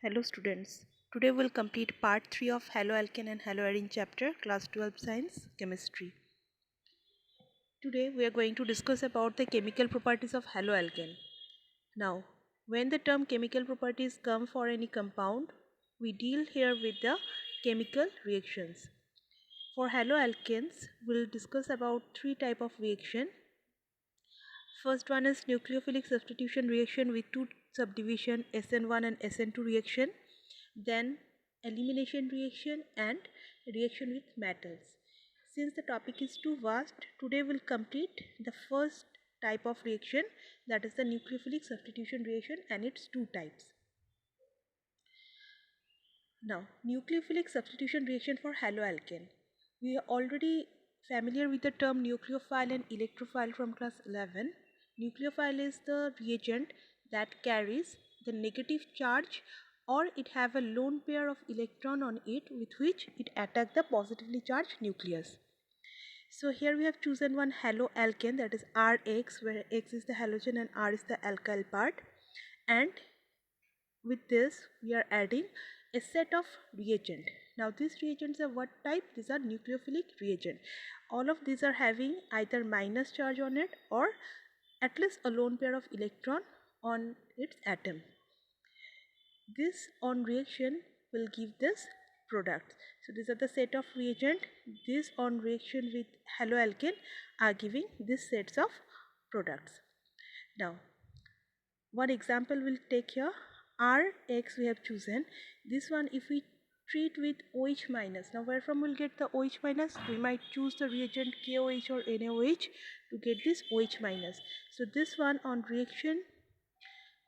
Hello students. Today we'll complete part 3 of haloalkane and haloarine chapter, class 12 science chemistry. Today we are going to discuss about the chemical properties of haloalkane. Now, when the term chemical properties come for any compound, we deal here with the chemical reactions. For haloalkanes, we'll discuss about three type of reaction. First one is nucleophilic substitution reaction with two subdivision SN1 and SN2 reaction. Then elimination reaction and reaction with metals. Since the topic is too vast, today we'll complete the first type of reaction, that is the nucleophilic substitution reaction, and its two types. Now, nucleophilic substitution reaction for haloalkane. We are already familiar with the term nucleophile and electrophile from class 11. Nucleophile is the reagent that carries the negative charge, or it have a lone pair of electron on it with which it attack the positively charged nucleus. So here we have chosen one haloalkane, that is Rx, where X is the halogen and R is the alkyl part, and with this we are adding a set of reagent. Now these reagents are what type? These are nucleophilic reagent. All of these are having either minus charge on it or at least a lone pair of electron on its atom. This on reaction will give this product. So these are the set of reagent. This on reaction with haloalkane are giving these sets of products. Now one example we'll take here. Rx we have chosen. This one if we treat with OH minus. Now where from we'll get the OH minus? We might choose the reagent KOH or NaOH to get this OH minus. So this one on reaction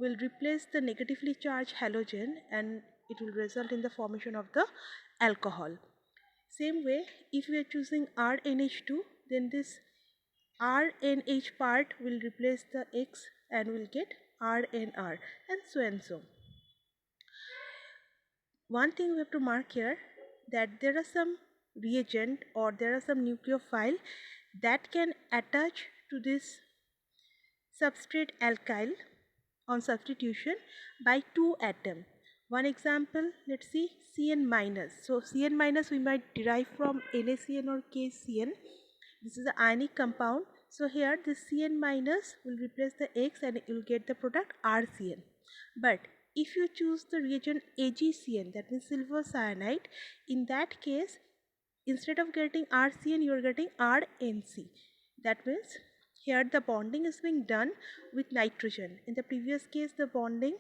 will replace the negatively charged halogen and it will result in the formation of the alcohol. Same way, if we are choosing RNH2, then this RNH part will replace the X and will get RNR, and so and so. One thing we have to mark here, that there are some reagent or there are some nucleophile that can attach to this substrate alkyl on substitution by two atoms. One example, let's see, Cn minus. So Cn minus we might derive from NaCN or KCN. This is the ionic compound. So here this Cn minus will replace the X and you will get the product RCN. But if you choose the reagent AgCN, that means silver cyanide, in that case instead of getting RCN you are getting RNC. That means here the bonding is being done with nitrogen. In the previous case the bonding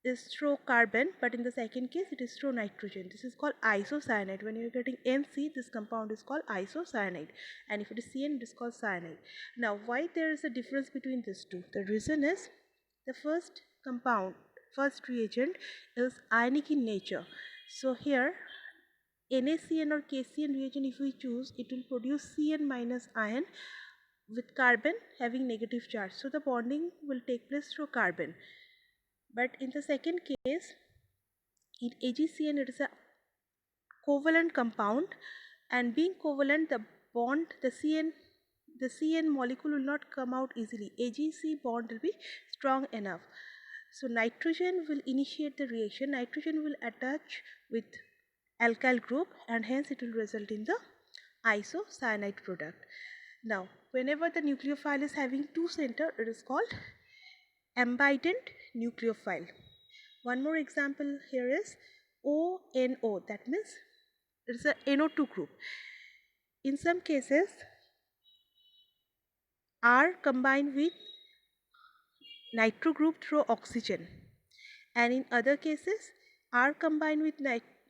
is through carbon, but in the second case it is through nitrogen. This is called isocyanide. When you are getting NC, this compound is called isocyanide, and if it is CN, it is called cyanide. Now why there is a difference between these two? The reason is the first compound, first reagent is ionic in nature. So here NaCN or KCN reagent if we choose, it will produce Cn minus ion with carbon having negative charge. So the bonding will take place through carbon. But in the second case, in AgCN it is a covalent compound, and being covalent the bond, the CN molecule will not come out easily. AgC bond will be strong enough. So nitrogen will initiate the reaction, nitrogen will attach with alkyl group and hence it will result in the isocyanide product. Now whenever the nucleophile is having two center, it is called ambident nucleophile. One more example here is ONO, that means it is a NO2 group. In some cases R combined with nitro group through oxygen, and in other cases R combined with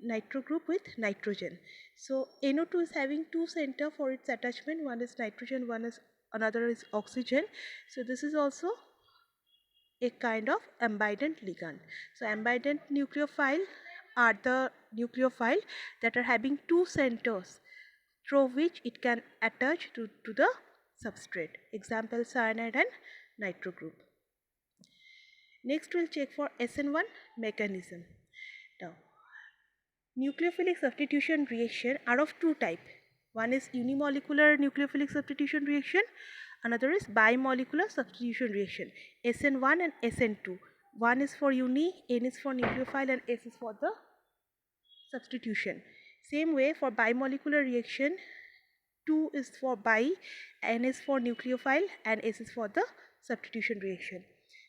nitro group with nitrogen. So NO2 is having two center for its attachment, one is nitrogen, another is oxygen. So this is also a kind of ambident ligand. So ambident nucleophile are the nucleophile that are having two centers through which it can attach to the substrate. Example, cyanide and nitro group. Next we'll check for SN1 mechanism. Now nucleophilic substitution reaction are of two types. One is unimolecular nucleophilic substitution reaction, another is bimolecular substitution reaction, SN1 and SN2. 1 is for uni, N is for nucleophile, and S is for the substitution. Same way for bimolecular reaction, 2 is for bi, N is for nucleophile, and S is for the substitution reaction.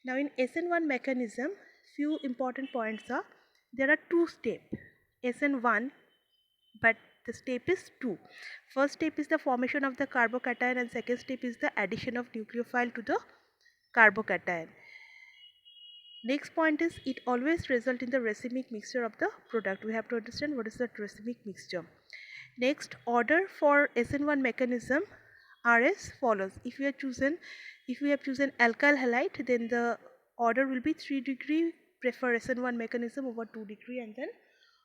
Now in SN1 mechanism, few important points are, there are 2 steps, SN1, but the step is 2. First step is the formation of the carbocation, and second step is the addition of nucleophile to the carbocation. Next point is, it always results in the racemic mixture of the product. We have to understand what is the racemic mixture. Next, order for SN1 mechanism are as follows. If we have chosen alkyl halide, then the order will be 3 degree prefer SN1 mechanism over 2 degree, and then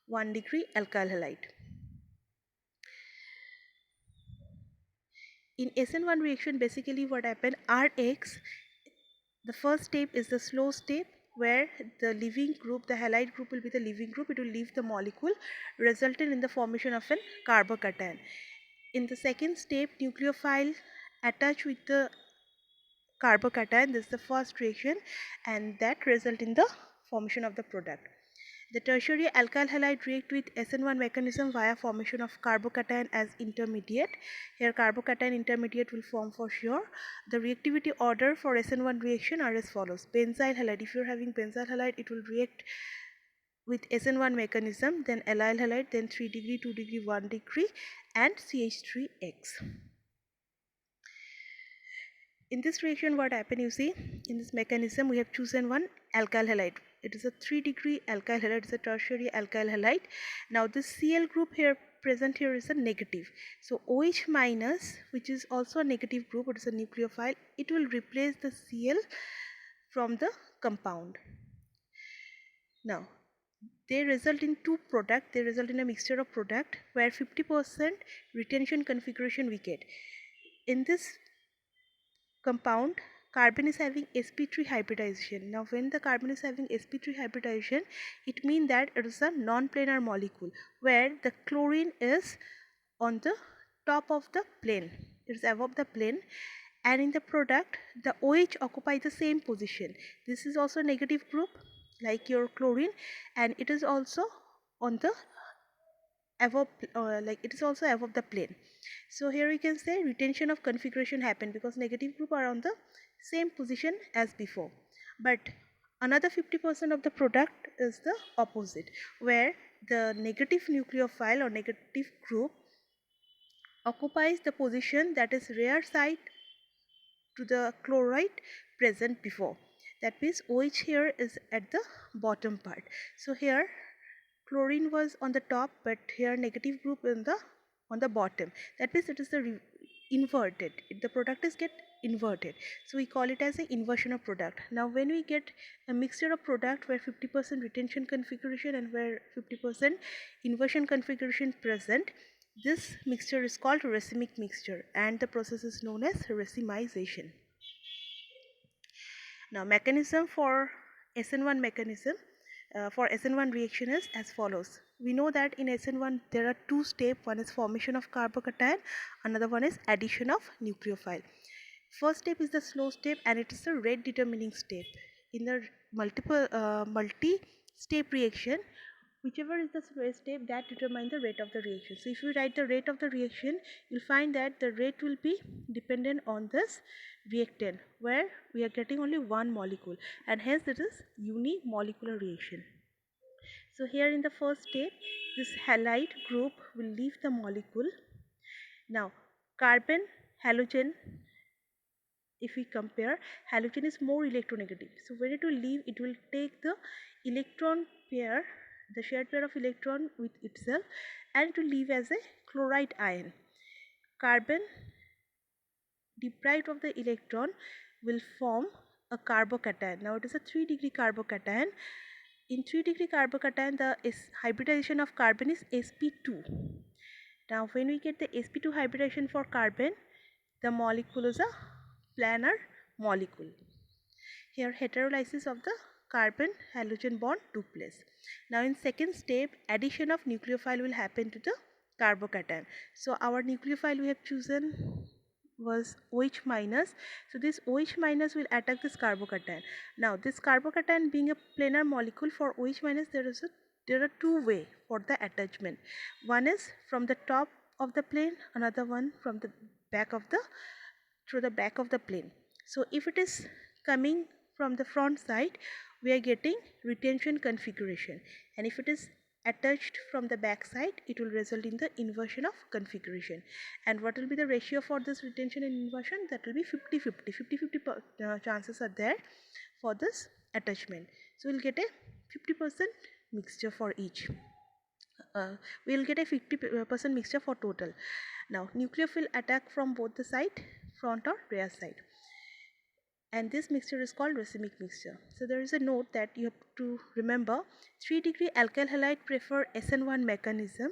1 degree alkyl halide. In SN1 reaction, basically what happened, Rx, the first step is the slow step, where the leaving group, the halide group will be the leaving group, it will leave the molecule, resulting in the formation of an carbocation. In the second step, nucleophile attach with the carbocation, this is the first reaction, and that result in the formation of the product. The tertiary alkyl halide react with SN1 mechanism via formation of carbocation as intermediate. Here carbocation intermediate will form for sure. The reactivity order for SN1 reaction are as follows. Benzyl halide, if you are having benzyl halide, it will react with SN1 mechanism, then allyl halide, then 3 degree, 2 degree, 1 degree, and CH3X. In this reaction, what happened, you see, in this mechanism we have chosen one alkyl halide. It is a 3 degree alkyl halide, it is a tertiary alkyl halide. Now this Cl group here present here is a negative. So OH minus, which is also a negative group, it is a nucleophile, it will replace the Cl from the compound. Now they result in two products, they result in a mixture of product where 50% retention configuration we get. In this compound, carbon is having sp3 hybridization. Now when the carbon is having sp3 hybridization, it means that it is a non-planar molecule where the chlorine is on the top of the plane, it is above the plane, and in the product the OH occupies the same position. This is also a negative group like your chlorine, and it is also on the above, it is also above the plane. So here we can say retention of configuration happened because negative group are on the same position as before. But another 50% of the product is the opposite, where the negative nucleophile or negative group occupies the position that is rear side to the chloride present before. That means OH here is at the bottom part. So here chlorine was on the top, but here negative group on the bottom. That means it is the inverted. The product is get inverted. So we call it as a inversion of product. Now when we get a mixture of product where 50% retention configuration and where 50% inversion configuration present, this mixture is called racemic mixture, and the process is known as racemization. Now mechanism for SN1 mechanism for SN1 reaction is as follows. We know that in SN1 there are two steps, one is formation of carbocation, another one is addition of nucleophile. First step is the slow step, and it is the rate determining step. In the multi-step reaction, whichever is the slowest step, that determines the rate of the reaction. So if you write the rate of the reaction, you'll find that the rate will be dependent on this reactant, where we are getting only one molecule, and hence it is unimolecular reaction. So here in the first step, this halide group will leave the molecule. Now carbon, halogen, if we compare, halogen is more electronegative. So when it will leave, it will take the electron pair, the shared pair of electron with itself, and it will leave as a chloride ion. Carbon deprived of the electron will form a carbocation. Now it is a 3 degree carbocation. In 3 degree carbocation, the hybridization of carbon is sp2. Now when we get the sp2 hybridization for carbon, the molecule is a planar molecule. Here heterolysis of the carbon halogen bond took place. Now in second step, addition of nucleophile will happen to the carbocation. So our nucleophile we have chosen was OH minus. So this OH minus will attack this carbocation. Now this carbocation being a planar molecule, for OH minus there are two ways for the attachment. One is from the top of the plane, another one from the back of the through the back of the plane. So if it is coming from the front side, we are getting retention configuration, and if it is attached from the back side, it will result in the inversion of configuration. And what will be the ratio for this retention and inversion? That will be 50-50. 50-50 chances are there for this attachment. So we'll get a 50% mixture for each. We'll get a 50% mixture for total. Now nucleophile attack from both the side, front or rear side, and this mixture is called racemic mixture. So there is a note that you have to remember: 3-degree alkyl halide prefer SN1 mechanism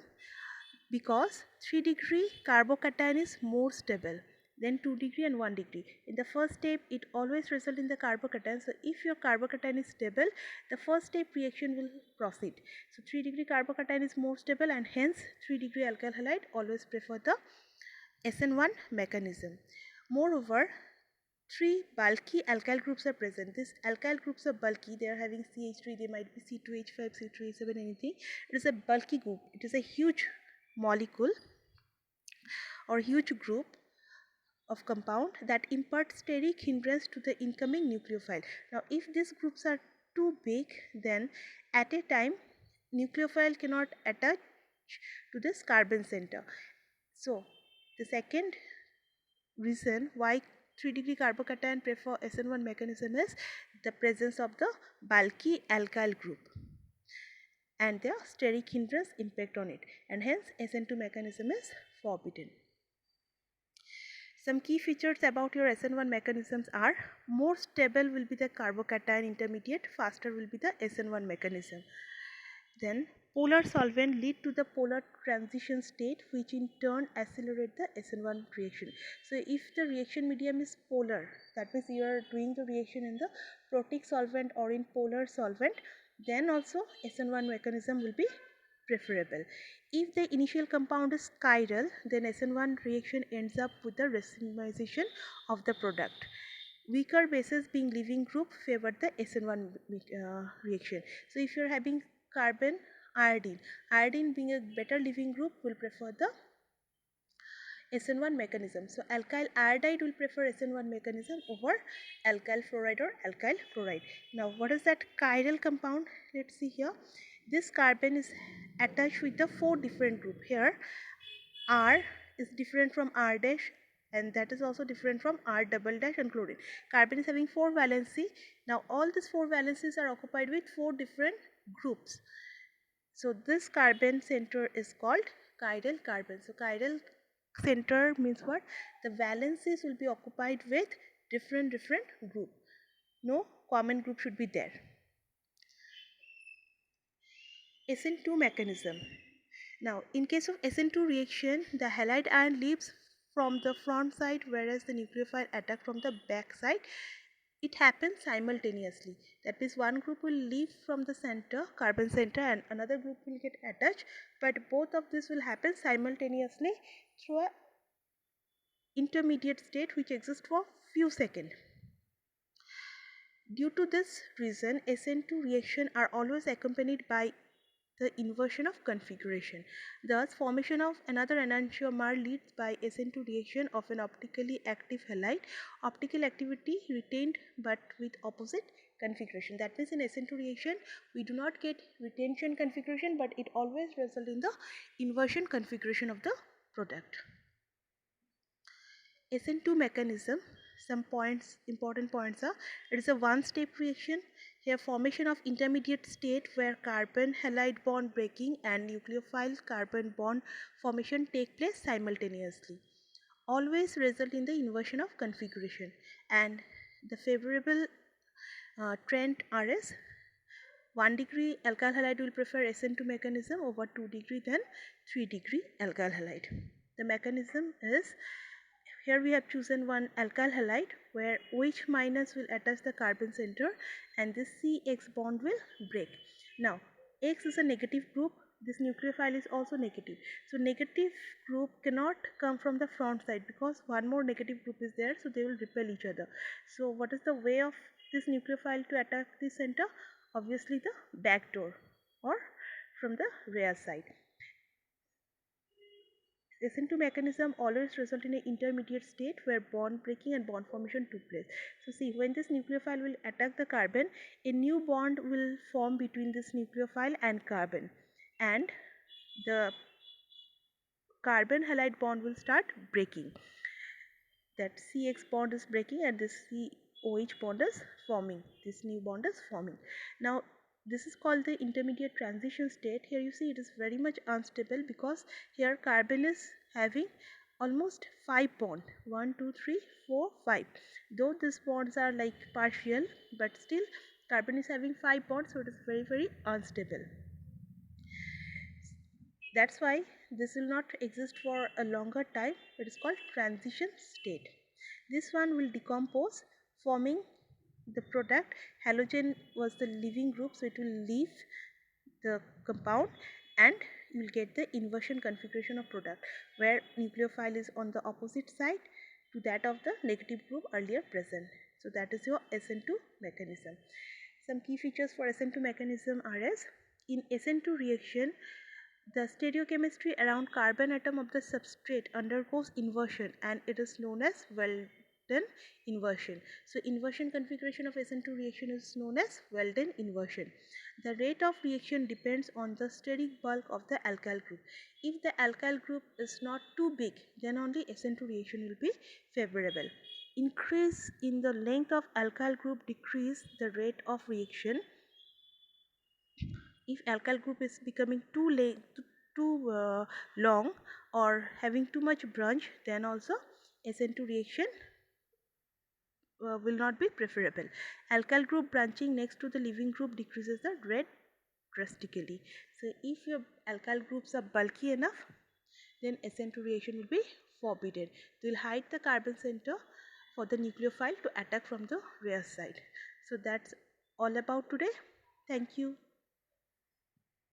because 3-degree carbocation is more stable than 2-degree and 1-degree. In the first step, it always results in the carbocation. So if your carbocation is stable, the first step reaction will proceed. So 3-degree carbocation is more stable, and hence 3-degree alkyl halide always prefer the SN1 mechanism. Moreover, 3 bulky alkyl groups are present. These alkyl groups are bulky. They are having CH3, they might be C2H5, C2H7, anything. It is a bulky group. It is a huge molecule or huge group of compound that imparts steric hindrance to the incoming nucleophile. Now if these groups are too big, then at a time nucleophile cannot attach to this carbon center. So the second reason why 3-degree carbocation prefer SN1 mechanism is the presence of the bulky alkyl group and their steric hindrance impact on it, and hence SN2 mechanism is forbidden. Some key features about your SN1 mechanisms are: more stable will be the carbocation intermediate, faster will be the SN1 mechanism. Then polar solvent lead to the polar transition state, which in turn accelerate the SN1 reaction. So if the reaction medium is polar, that means you are doing the reaction in the protic solvent or in polar solvent, then also SN1 mechanism will be preferable. If the initial compound is chiral, then SN1 reaction ends up with the racemization of the product. Weaker bases being leaving group favor the SN1 reaction. So if you are having carbon, iodine being a better leaving group will prefer the SN1 mechanism. So alkyl iodide will prefer SN1 mechanism over alkyl fluoride or alkyl chloride. Now what is that chiral compound? Let's see here. This carbon is attached with the 4 different group. Here R is different from R dash, and that is also different from R double dash and chlorine. Carbon is having 4 valency. Now all these 4 valencies are occupied with 4 different groups. So this carbon center is called chiral carbon. So chiral center means what? The valencies will be occupied with different group. No common group should be there. SN2 mechanism. Now in case of SN2 reaction, the halide ion leaves from the front side, whereas the nucleophile attack from the back side. It happens simultaneously. That means one group will leave from the center, carbon center, and another group will get attached, but both of this will happen simultaneously through a intermediate state which exists for few seconds. Due to this reason, SN2 reaction are always accompanied by the inversion of configuration. Thus, formation of another enantiomer leads by SN2 reaction of an optically active halide. Optical activity retained but with opposite configuration. That means in SN2 reaction, we do not get retention configuration, but it always results in the inversion configuration of the product. SN2 mechanism, some points, important points are: it is a one-step reaction. Here formation of intermediate state where carbon halide bond breaking and nucleophile carbon bond formation take place simultaneously. Always result in the inversion of configuration, and the favorable trend RS 1-degree alkyl halide will prefer SN2 mechanism over 2-degree than 3-degree alkyl halide. The mechanism is, here we have chosen one alkyl halide where OH minus will attach the carbon center and this CX bond will break. Now X is a negative group, this nucleophile is also negative. So negative group cannot come from the front side because one more negative group is there, so they will repel each other. So what is the way of this nucleophile to attack the center? Obviously the back door or from the rear side. SN2 mechanism always result in an intermediate state where bond breaking and bond formation took place. So see, when this nucleophile will attack the carbon, a new bond will form between this nucleophile and carbon, and the carbon halide bond will start breaking. That CX bond is breaking and this COH bond is forming. This new bond is forming. Now this is called the intermediate transition state. Here you see it is very much unstable because here carbon is having almost 5 bonds. 1, 2, 3, 4, 5. Though these bonds are like partial, but still carbon is having 5 bonds, so it is very unstable. That's why this will not exist for a longer time. It is called transition state. This one will decompose, forming the product. Halogen was the leaving group, so it will leave the compound and you will get the inversion configuration of product where nucleophile is on the opposite side to that of the negative group earlier present. So that is your SN2 mechanism. Some key features for SN2 mechanism are as in SN2 reaction, the stereochemistry around carbon atom of the substrate undergoes inversion and it is known as Weldon inversion. So inversion configuration of SN2 reaction is known as Weldon inversion. The rate of reaction depends on the steric bulk of the alkyl group. If the alkyl group is not too big, then only SN2 reaction will be favorable. Increase in the length of alkyl group decrease the rate of reaction. If alkyl group is becoming too long or having too much branch, then also SN2 reaction will not be preferable. Alkyl group branching next to the leaving group decreases the rate drastically. So if your alkyl groups are bulky enough, then SN2 reaction will be forbidden. They will hide the carbon center for the nucleophile to attack from the rear side. So that's all about today. Thank you.